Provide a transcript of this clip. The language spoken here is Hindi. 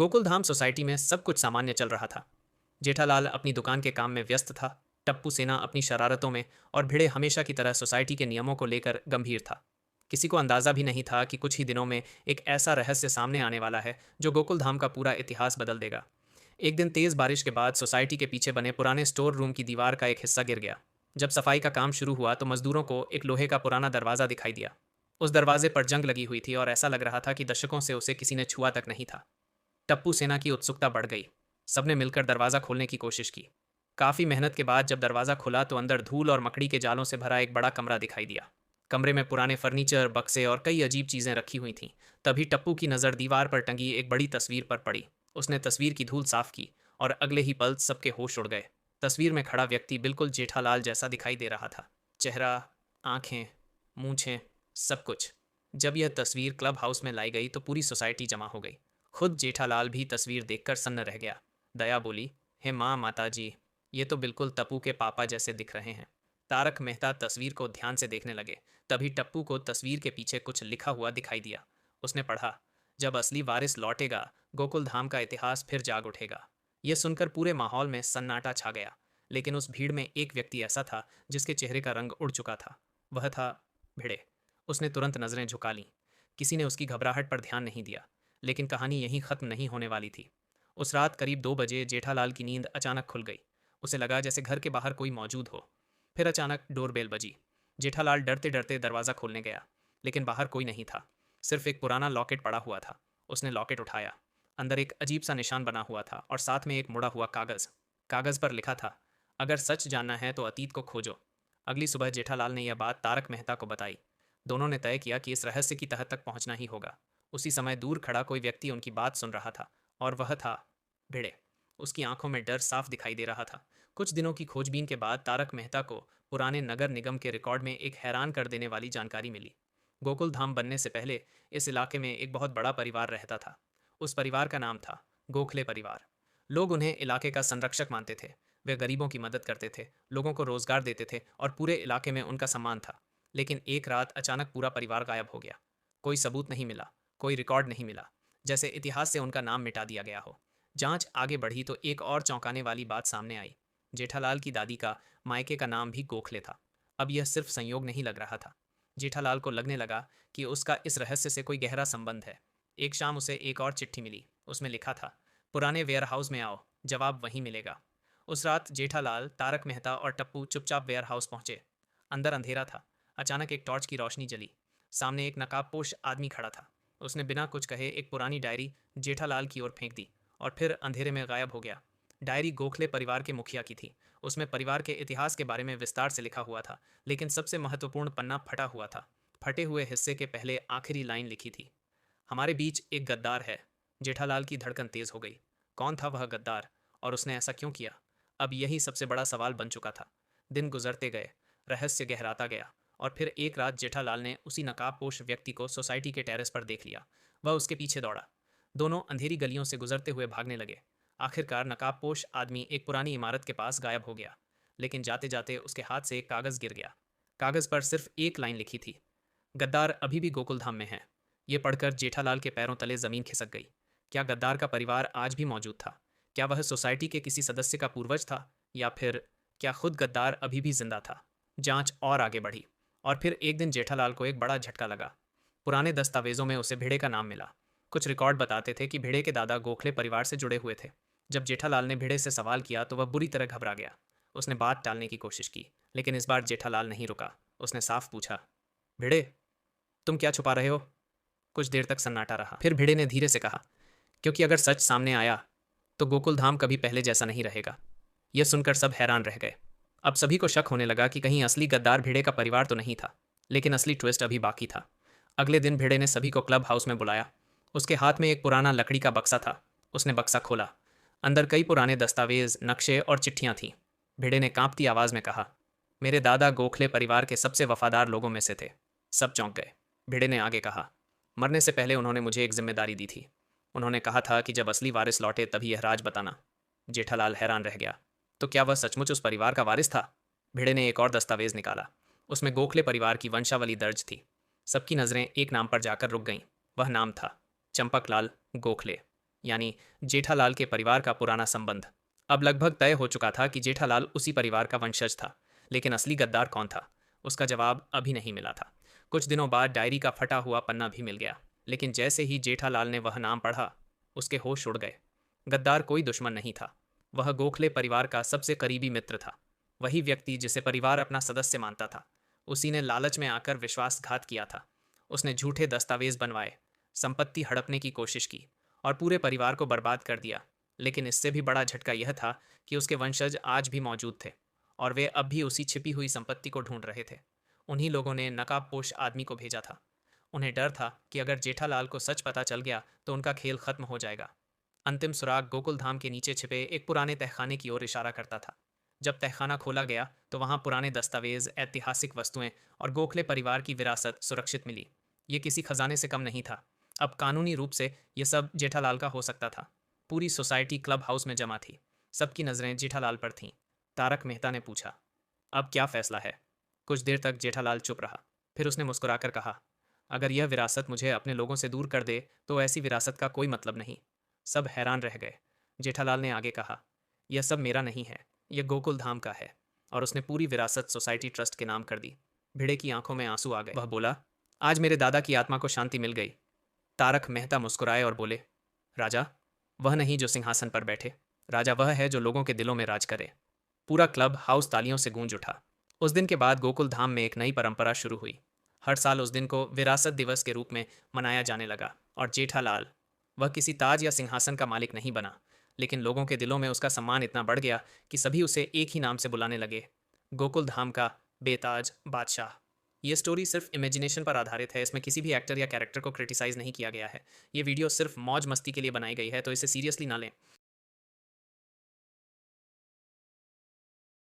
गोकुलधाम सोसाइटी में सब कुछ सामान्य चल रहा था। जेठालाल अपनी दुकान के काम में व्यस्त था। टप्पू सेना अपनी शरारतों में और भिड़े हमेशा की तरह सोसाइटी के नियमों को लेकर गंभीर था। किसी को अंदाजा भी नहीं था कि कुछ ही दिनों में एक ऐसा रहस्य सामने आने वाला है जो गोकुलधाम का पूरा इतिहास बदल देगा। एक दिन तेज बारिश के बाद सोसाइटी के पीछे बने पुराने स्टोर रूम की दीवार का एक हिस्सा गिर गया। जब सफाई का काम शुरू हुआ तो मजदूरों को एक लोहे का पुराना दरवाजा दिखाई दिया। उस दरवाजे पर जंग लगी हुई थी और ऐसा लग रहा था कि दशकों से उसे किसी ने छुआ तक नहीं था। टप्पू सेना की उत्सुकता बढ़ गई। सबने मिलकर दरवाजा खोलने की कोशिश की। काफी मेहनत के बाद जब दरवाजा खुला तो अंदर धूल और मकड़ी के जालों से भरा एक बड़ा कमरा दिखाई दिया। कमरे में पुराने फर्नीचर, बक्से और कई अजीब चीजें रखी हुई थीं। तभी टप्पू की नजर दीवार पर टंगी एक बड़ी तस्वीर पर पड़ी। उसने तस्वीर की धूल साफ की और अगले ही पल सबके होश उड़ गए। तस्वीर में खड़ा व्यक्ति बिल्कुल जेठालाल जैसा दिखाई दे रहा था। चेहरा, आंखें, मूंछें, सब कुछ। जब यह तस्वीर क्लब हाउस में लाई गई तो पूरी सोसाइटी जमा हो गई। खुद जेठालाल भी तस्वीर देखकर सन्न रह गया। दया बोली, हे माँ, माता जी, ये तो बिल्कुल टप्पू के पापा जैसे दिख रहे हैं। तारक मेहता तस्वीर को ध्यान से देखने लगे। तभी टप्पू को तस्वीर के पीछे कुछ लिखा हुआ दिखाई दिया। उसने पढ़ा, जब असली वारिस लौटेगा गोकुल धाम का इतिहास फिर जाग उठेगा। यह सुनकर पूरे माहौल में सन्नाटा छा गया। लेकिन उस भीड़ में एक व्यक्ति ऐसा था जिसके चेहरे का रंग उड़ चुका था। वह था भिड़े। उसने तुरंत नजरें झुका लीं। किसी ने उसकी घबराहट पर ध्यान नहीं दिया। लेकिन कहानी यहीं खत्म नहीं होने वाली थी। उस रात करीब 2 बजे जेठालाल की नींद अचानक खुल गई। उसे लगा जैसे घर के बाहर कोई मौजूद हो। फिर अचानक डोरबेल बजी। जेठालाल डरते डरते दरवाज़ा खोलने गया। लेकिन बाहर कोई नहीं था। सिर्फ एक पुराना लॉकेट पड़ा हुआ था। उसने लॉकेट उठाया। अंदर एक अजीब सा निशान बना हुआ था और साथ में एक मुड़ा हुआ कागज़। कागज़ पर लिखा था, अगर सच जानना है तो अतीत को खोजो। अगली सुबह जेठालाल ने यह बात तारक मेहता को बताई। दोनों ने तय किया कि इस रहस्य की तह तक पहुंचना ही होगा। उसी समय दूर खड़ा कोई व्यक्ति उनकी बात सुन रहा था और वह था भिड़े। उसकी आंखों में डर साफ दिखाई दे रहा था। कुछ दिनों की खोजबीन के बाद तारक मेहता को पुराने नगर निगम के रिकॉर्ड में एक हैरान कर देने वाली जानकारी मिली। गोकुल धाम बनने से पहले इस इलाके में एक बहुत बड़ा परिवार रहता था। उस परिवार का नाम था गोखले परिवार। लोग उन्हें इलाके का संरक्षक मानते थे। वे गरीबों की मदद करते थे, लोगों को रोजगार देते थे और पूरे इलाके में उनका सम्मान था। लेकिन एक रात अचानक पूरा परिवार गायब हो गया। कोई सबूत नहीं मिला, कोई रिकॉर्ड नहीं मिला, जैसे इतिहास से उनका नाम मिटा दिया गया हो। जांच आगे बढ़ी तो एक और चौंकाने वाली बात सामने आई। जेठालाल की दादी का मायके का नाम भी गोखले था। अब यह सिर्फ संयोग नहीं लग रहा था। जेठालाल को लगने लगा कि उसका इस रहस्य से कोई गहरा संबंध है। एक शाम उसे एक और चिट्ठी मिली। उसमें लिखा था, पुराने वेयर हाउस में आओ, जवाब वहीं मिलेगा। उस रात जेठालाल, तारक मेहता और टप्पू चुपचाप वेयर हाउस पहुंचे। अंदर अंधेरा था। अचानक एक टॉर्च की रोशनी जली। सामने एक नकाबपोश आदमी खड़ा था। उसने बिना कुछ कहे एक पुरानी डायरी जेठालाल की ओर फेंक दी और फिर अंधेरे में गायब हो गया। डायरी गोखले परिवार के मुखिया की थी। उसमें परिवार के इतिहास के बारे में विस्तार से लिखा हुआ था। लेकिन सबसे महत्वपूर्ण पन्ना फटा हुआ था। फटे हुए हिस्से के पहले आखिरी लाइन लिखी थी, हमारे बीच एक गद्दार है। जेठालाल की धड़कन तेज हो गई। कौन था वह गद्दार और उसने ऐसा क्यों किया? अब यही सबसे बड़ा सवाल बन चुका था। दिन गुजरते गए, रहस्य गहराता गया और फिर एक रात जेठालाल ने उसी नकाबपोश व्यक्ति को सोसाइटी के टेरेस पर देख लिया। वह उसके पीछे दौड़ा। दोनों अंधेरी गलियों से गुजरते हुए भागने लगे। आखिरकार नकाबपोश आदमी एक पुरानी इमारत के पास गायब हो गया। लेकिन जाते जाते उसके हाथ से एक कागज गिर गया। कागज पर सिर्फ एक लाइन लिखी थी, गद्दार अभी भी गोकुलधाम में है। ये पढ़कर जेठालाल के पैरों तले जमीन खिसक गई। क्या गद्दार का परिवार आज भी मौजूद था? क्या वह सोसाइटी के किसी सदस्य का पूर्वज था? या फिर क्या खुद गद्दार अभी भी जिंदा था? जांच और आगे बढ़ी और फिर एक दिन जेठालाल को एक बड़ा झटका लगा। पुराने दस्तावेजों में उसे भिड़े का नाम मिला। कुछ रिकॉर्ड बताते थे कि भिड़े के दादा गोखले परिवार से जुड़े हुए थे। जब जेठालाल ने भिड़े से सवाल किया तो वह बुरी तरह घबरा गया। उसने बात टालने की कोशिश की, लेकिन इस बार जेठालाल नहीं रुका। उसने साफ पूछा, भिड़े, तुम क्या छुपा रहे हो? कुछ देर तक सन्नाटा रहा। फिर भिड़े ने धीरे से कहा, क्योंकि अगर सच सामने आया तो गोकुल धाम कभी पहले जैसा नहीं रहेगा। यह सुनकर सब हैरान रह गए। अब सभी को शक होने लगा कि कहीं असली गद्दार भिड़े का परिवार तो नहीं था। लेकिन असली ट्विस्ट अभी बाकी था। अगले दिन भिड़े ने सभी को क्लब हाउस में बुलाया। उसके हाथ में एक पुराना लकड़ी का बक्सा था। उसने बक्सा खोला। अंदर कई पुराने दस्तावेज, नक्शे और चिट्ठियां थीं। भिड़े ने कांपती आवाज में कहा, मेरे दादा गोखले परिवार के सबसे वफादार लोगों में से थे। सब चौंक गए। भिड़े ने आगे कहा, मरने से पहले उन्होंने मुझे एक जिम्मेदारी दी थी। उन्होंने कहा था कि जब असली वारिस लौटे तभी यह राज बताना। जेठालाल हैरान रह गया। तो क्या वह सचमुच उस परिवार का वारिस था? भिड़े ने एक और दस्तावेज निकाला। उसमें गोखले परिवार की वंशावली दर्ज थी। सबकी नजरें एक नाम पर जाकर रुक गईं। वह नाम था चंपकलाल गोखले। यानी जेठालाल के परिवार का पुराना संबंध। अब लगभग तय हो चुका था कि जेठालाल उसी परिवार का वंशज था, लेकिन असली गद्दार कौन था, उसका जवाब अभी नहीं मिला था। कुछ दिनों बाद डायरी का फटा हुआ पन्ना भी मिल गया, लेकिन जैसे ही जेठालाल ने वह नाम पढ़ा, उसके होश उड़ गए। गद्दार कोई दुश्मन नहीं था, वह गोखले परिवार का सबसे करीबी मित्र था। वही व्यक्ति जिसे परिवार अपना सदस्य मानता था, उसी ने लालच में आकर विश्वासघात किया था। उसने झूठे दस्तावेज बनवाए, संपत्ति हड़पने की कोशिश की और पूरे परिवार को बर्बाद कर दिया। लेकिन इससे भी बड़ा झटका यह था कि उसके वंशज आज भी मौजूद थे और वे अब भी उसी छिपी हुई संपत्ति को ढूंढ रहे थे। उन्हीं लोगों ने नकाबपोश आदमी को भेजा था। उन्हें डर था कि अगर जेठालाल को सच पता चल गया तो उनका खेल खत्म हो जाएगा। अंतिम सुराग गोकुल धाम के नीचे छिपे एक पुराने तहखाने की ओर इशारा करता था। जब तहखाना खोला गया तो वहां पुराने दस्तावेज, ऐतिहासिक वस्तुएं और गोखले परिवार की विरासत सुरक्षित मिली। ये किसी खजाने से कम नहीं था। अब कानूनी रूप से यह सब जेठालाल का हो सकता था। पूरी सोसाइटी क्लब हाउस में जमा थी। सबकी नजरें जेठालाल पर थीं। तारक मेहता ने पूछा, अब क्या फैसला है? कुछ देर तक जेठालाल चुप रहा। फिर उसने मुस्कुराकर कहा, अगर यह विरासत मुझे अपने लोगों से दूर कर दे तो ऐसी विरासत का कोई मतलब नहीं। सब हैरान रह गए। जेठालाल ने आगे कहा, यह सब मेरा नहीं है, यह गोकुल धाम का है। और उसने पूरी विरासत सोसाइटी ट्रस्ट के नाम कर दी। भिड़े की आंखों में आंसू आ गए। वह बोला, आज मेरे दादा की आत्मा को शांति मिल गई। तारक मेहता मुस्कुराए और बोले, राजा वह नहीं जो सिंहासन पर बैठे, राजा वह है जो लोगों के दिलों में राज करे। पूरा क्लब हाउस तालियों से गूंज उठा। उस दिन के बाद गोकुल धाम में एक नई परंपरा शुरू हुई। हर साल उस दिन को विरासत दिवस के रूप में मनाया जाने लगा। और जेठालाल, वह किसी ताज या सिंहासन का मालिक नहीं बना, लेकिन लोगों के दिलों में उसका सम्मान इतना बढ़ गया कि सभी उसे एक ही नाम से बुलाने लगे, गोकुल धाम का बेताज बादशाह। ये स्टोरी सिर्फ इमेजिनेशन पर आधारित है। इसमें किसी भी एक्टर या कैरेक्टर को क्रिटिसाइज नहीं किया गया है। ये वीडियो सिर्फ मौज मस्ती के लिए बनाई गई है, तो इसे सीरियसली ना लें।